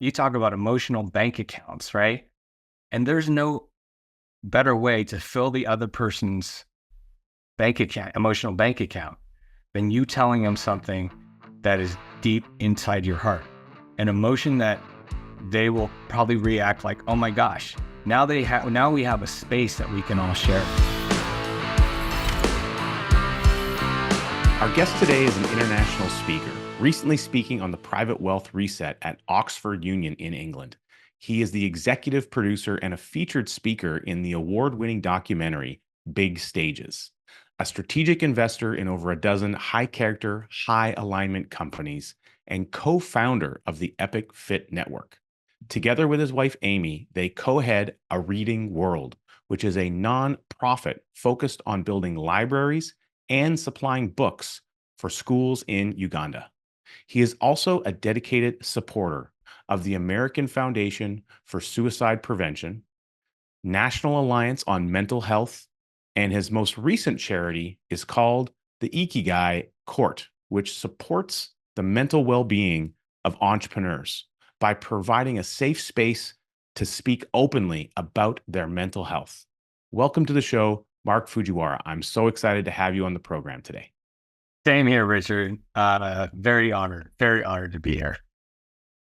you talk about emotional bank accounts, right? And there's no better way to fill the other person's bank account, emotional bank account, than you telling them something that is deep inside your heart, an emotion that they will probably react like, oh my gosh, now we have a space that we can all share. Our guest today is an international speaker, recently speaking on the private wealth reset at Oxford Union in England. He is the executive producer and a featured speaker in the award-winning documentary, Big Stages, a strategic investor in over a dozen high-character, high-alignment companies, and co-founder of the Epic Fit Network. Together with his wife, Amy, they co-head A Reading World, which is a non-profit focused on building libraries and supplying books for schools in Uganda. He is also a dedicated supporter of the American Foundation for Suicide Prevention, National Alliance on Mental Health, and his most recent charity is called the Ikigai Court, which supports the mental well-being of entrepreneurs by providing a safe space to speak openly about their mental health. Welcome to the show, Mark Fujiwara. I'm so excited to have you on the program today. Same here, Richard. Very honored to be here.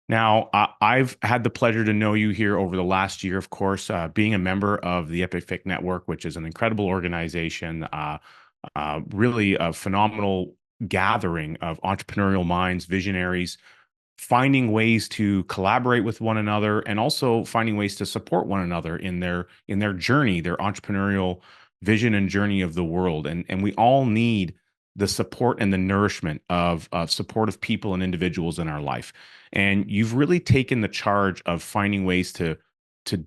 Now, I've had the pleasure to know you here over the last year, of course, being a member of the Epic Fit Network, which is an incredible organization, really a phenomenal gathering of entrepreneurial minds, visionaries, finding ways to collaborate with one another and also finding ways to support one another in their journey, their entrepreneurial vision and journey of the world. And we all need the support and the nourishment of supportive people and individuals in our life. And you've really taken the charge of finding ways to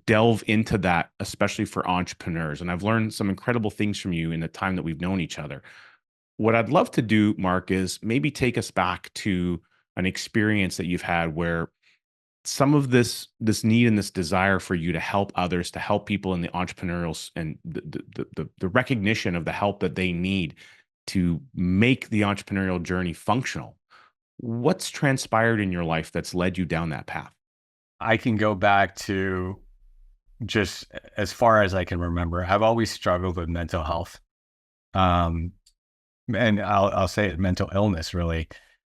delve into that, especially for entrepreneurs. And I've learned some incredible things from you in the time that we've known each other. What I'd love to do, Mark, is maybe take us back to an experience that you've had where some of this need and this desire for you to help others, to help people in the entrepreneurial and the recognition of the help that they need to make the entrepreneurial journey functional. What's transpired in your life that's led you down that path? I can go back to just as far as I can remember. I've always struggled with mental health. And I'll say it, mental illness, really.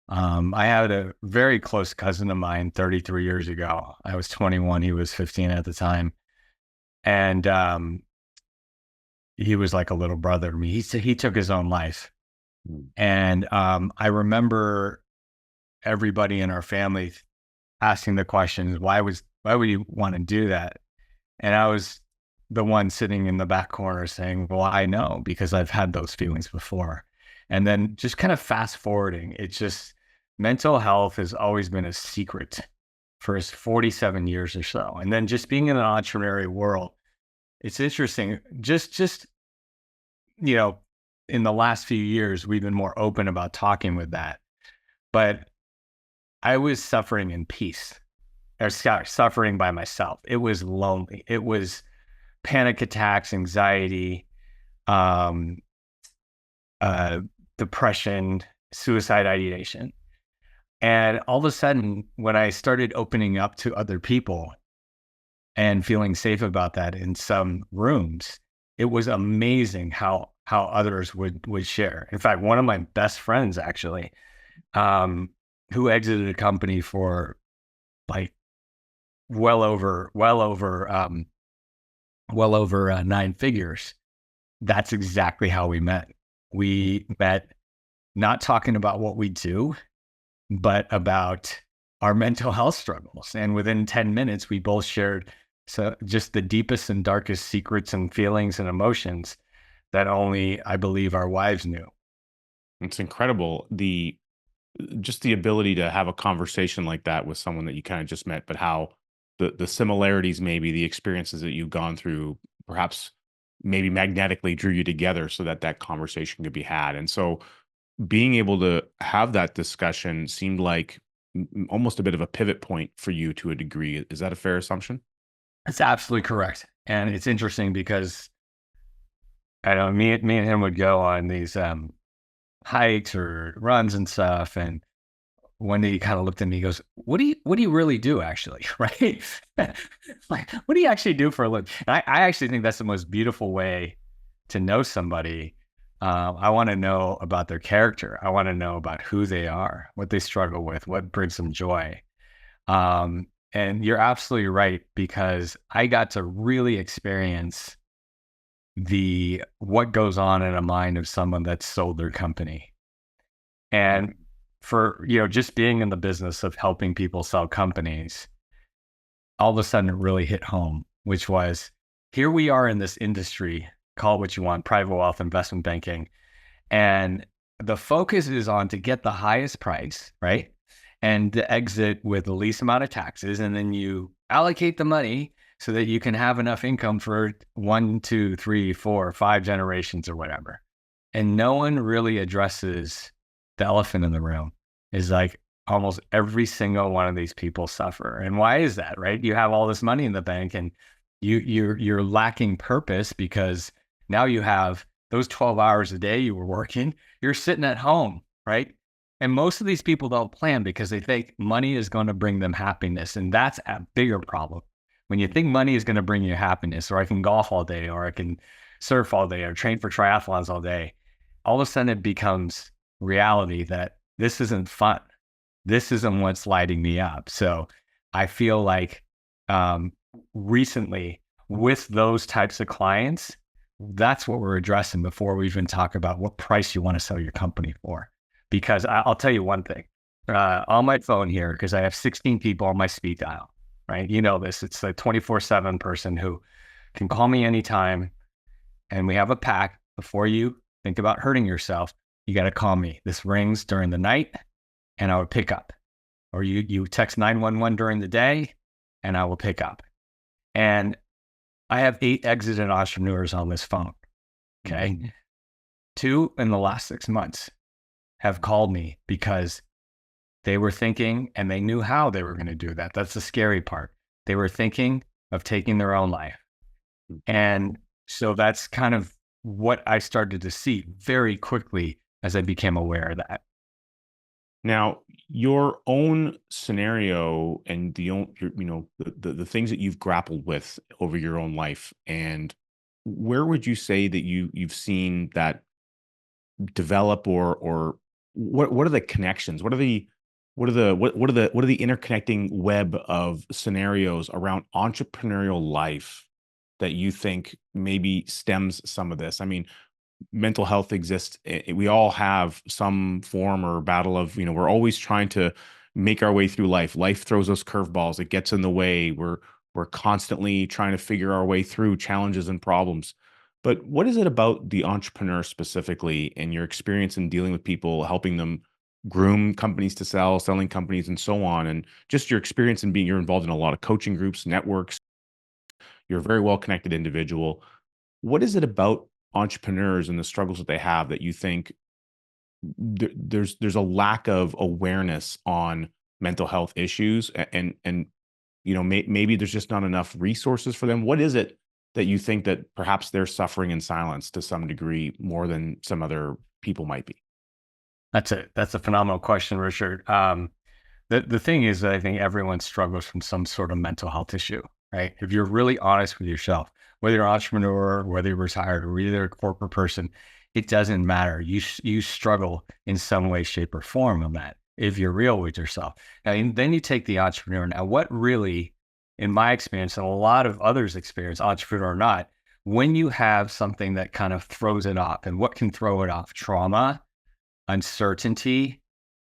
I had a very close cousin of mine 33 years ago. I was 21. He was 15 at the time. And he was like a little brother to me. He took his own life. And I remember everybody in our family asking the questions, why would you want to do that? And I was the one sitting in the back corner saying, well, I know, because I've had those feelings before. And then just kind of fast forwarding, it's just mental health has always been a secret for 47 years or so. And then just being in an entrepreneurial world, it's interesting. Just in the last few years, we've been more open about talking with that. But I was suffering in peace, or suffering by myself. It was lonely. It was panic attacks, anxiety, depression, suicide ideation. And all of a sudden, when I started opening up to other people and feeling safe about that in some rooms, it was amazing how others would share. In fact, one of my best friends, actually, who exited a company for like well over 9 figures, that's exactly how we met. We met not talking about what we do, but about our mental health struggles. And within 10 minutes, we both shared just the deepest and darkest secrets and feelings and emotions that only, I believe, our wives knew. It's incredible. Just the ability to have a conversation like that with someone that you kind of just met, but how the similarities, maybe the experiences that you've gone through, perhaps maybe magnetically drew you together so that that conversation could be had. And so being able to have that discussion seemed like almost a bit of a pivot point for you to a degree. Is that a fair assumption? That's absolutely correct. And it's interesting because I know me and him would go on these hikes or runs and stuff. And one day he kind of looked at me, he goes, what do you really do actually? Right? Like, what do you actually do for a living? And I actually think that's the most beautiful way to know somebody. I want to know about their character. I want to know about who they are, what they struggle with, what brings them joy. And you're absolutely right, because I got to really experience what goes on in a mind of someone that sold their company. And for, just being in the business of helping people sell companies, all of a sudden it really hit home, which was, here we are in this industry, call it what you want, private wealth, investment banking. And the focus is on to get the highest price, right? And to exit with the least amount of taxes. And then you allocate the money so that you can have enough income for 1, 2, 3, 4, 5 generations or whatever. And no one really addresses the elephant in the room, is like almost every single one of these people suffer. And why is that, right? You have all this money in the bank and you're lacking purpose, because now you have those 12 hours a day you were working, you're sitting at home, right? And most of these people don't plan because they think money is going to bring them happiness. And that's a bigger problem. When you think money is going to bring you happiness, or I can golf all day, or I can surf all day, or train for triathlons all day, all of a sudden it becomes reality that this isn't fun. This isn't what's lighting me up. So I feel like recently with those types of clients, that's what we're addressing before we even talk about what price you want to sell your company for. Because I'll tell you one thing, on my phone here, because I have 16 people on my speed dial, right? You know this, it's a 24/7 person who can call me anytime. And we have a pact: before you think about hurting yourself, you got to call me. This rings during the night and I will pick up. Or you text 911 during the day and I will pick up. And I have 8 exited entrepreneurs on this phone. Okay. Mm-hmm. 2 in the last 6 months have called me because they were thinking, and they knew how they were going to do that. That's the scary part. They were thinking of taking their own life. And so that's kind of what I started to see very quickly as I became aware of that. Now, your own scenario and the things that you've grappled with over your own life, and where would you say that you've seen that develop, or what are the connections? What are the interconnecting web of scenarios around entrepreneurial life that you think maybe stems some of this? I mean, mental health exists. We all have some form or battle of, we're always trying to make our way through life. Life throws us curveballs. It gets in the way. We're constantly trying to figure our way through challenges and problems. But what is it about the entrepreneur specifically, and your experience in dealing with people, helping them groom companies to sell, selling companies, and so on, and just your experience in you're involved in a lot of coaching groups, networks. You're a very well connected individual. What is it about entrepreneurs and the struggles that they have that you think there's a lack of awareness on mental health issues, and maybe there's just not enough resources for them? What is it that you think that perhaps they're suffering in silence to some degree more than some other people might be? That's a phenomenal question, Richard. The thing is that I think everyone struggles from some sort of mental health issue, right? If you're really honest with yourself, whether you're an entrepreneur, whether you're retired, or whether you're a corporate person, it doesn't matter. You struggle in some way, shape, or form on that, if you're real with yourself. And then you take the entrepreneur. Now, what really, in my experience, and a lot of others' experience, entrepreneur or not, when you have something that kind of throws it off, and what can throw it off? Trauma, uncertainty,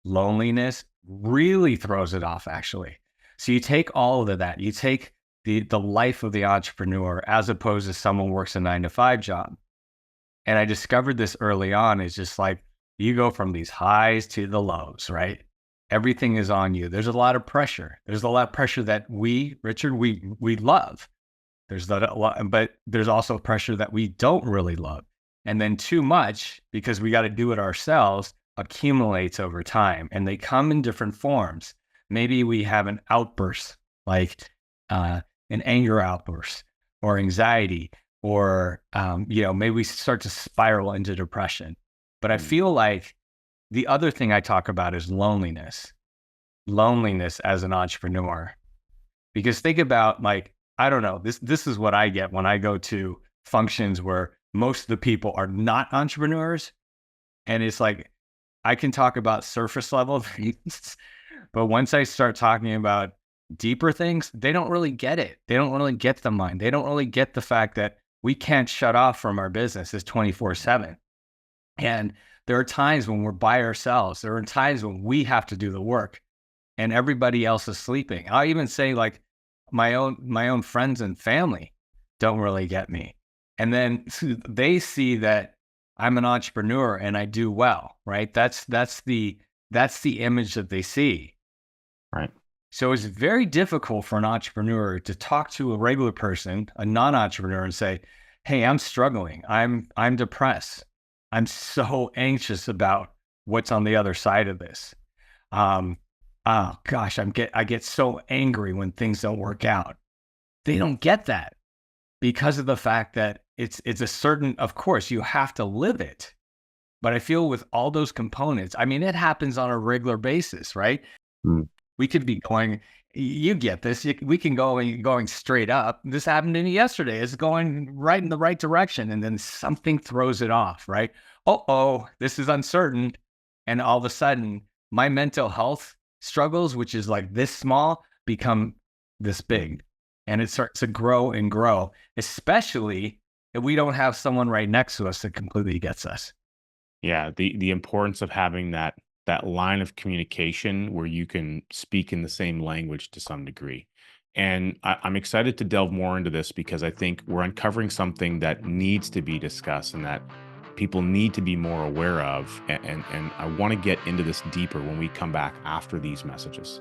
loneliness really throws it off, actually. So you take all of that, you take the life of the entrepreneur as opposed to someone who works a 9-to-5 job. And I discovered this early on, is just like, you go from these highs to the lows, right? Everything is on you. There's a lot of pressure. There's a lot of pressure that Richard, we love. There's a lot, but there's also pressure that we don't really love. And then too much, because we got to do it ourselves, accumulates over time, and they come in different forms. Maybe we have an outburst, like an anger outburst, or anxiety, or maybe we start to spiral into depression. But I feel like the other thing I talk about is loneliness. loneliness as an entrepreneur. Because think about, like, I don't know, this is what I get when I go to functions where most of the people are not entrepreneurs. And it's like, I can talk about surface level things, but once I start talking about deeper things, they don't really get it. They don't really get the mind. They don't really get the fact that we can't shut off from our business. It's 24/7. And there are times when we're by ourselves. There are times when we have to do the work and everybody else is sleeping. I even say, like, my own friends and family don't really get me. And then they see that I'm an entrepreneur and I do well, right? That's the image that they see. Right. So it's very difficult for an entrepreneur to talk to a regular person, a non-entrepreneur, and say, "Hey, I'm struggling. I'm depressed. I'm so anxious about what's on the other side of this. Um, oh gosh, I get so angry when things don't work out." They don't get that because of the fact that it's a certain, of course, you have to live it. But I feel with all those components, I mean, it happens on a regular basis, right? Mm. We could be going, you get this, we can go going straight up. This happened to me yesterday. It's going right in the right direction. And then something throws it off, right? Oh, this is uncertain. And all of a sudden, my mental health struggles, which is like this small, become this big. And it starts to grow and grow, especially if we don't have someone right next to us that completely gets us. Yeah, the importance of having that line of communication where you can speak in the same language to some degree. And I'm excited to delve more into this because I think we're uncovering something that needs to be discussed and that people need to be more aware of. And I want to get into this deeper when we come back after these messages.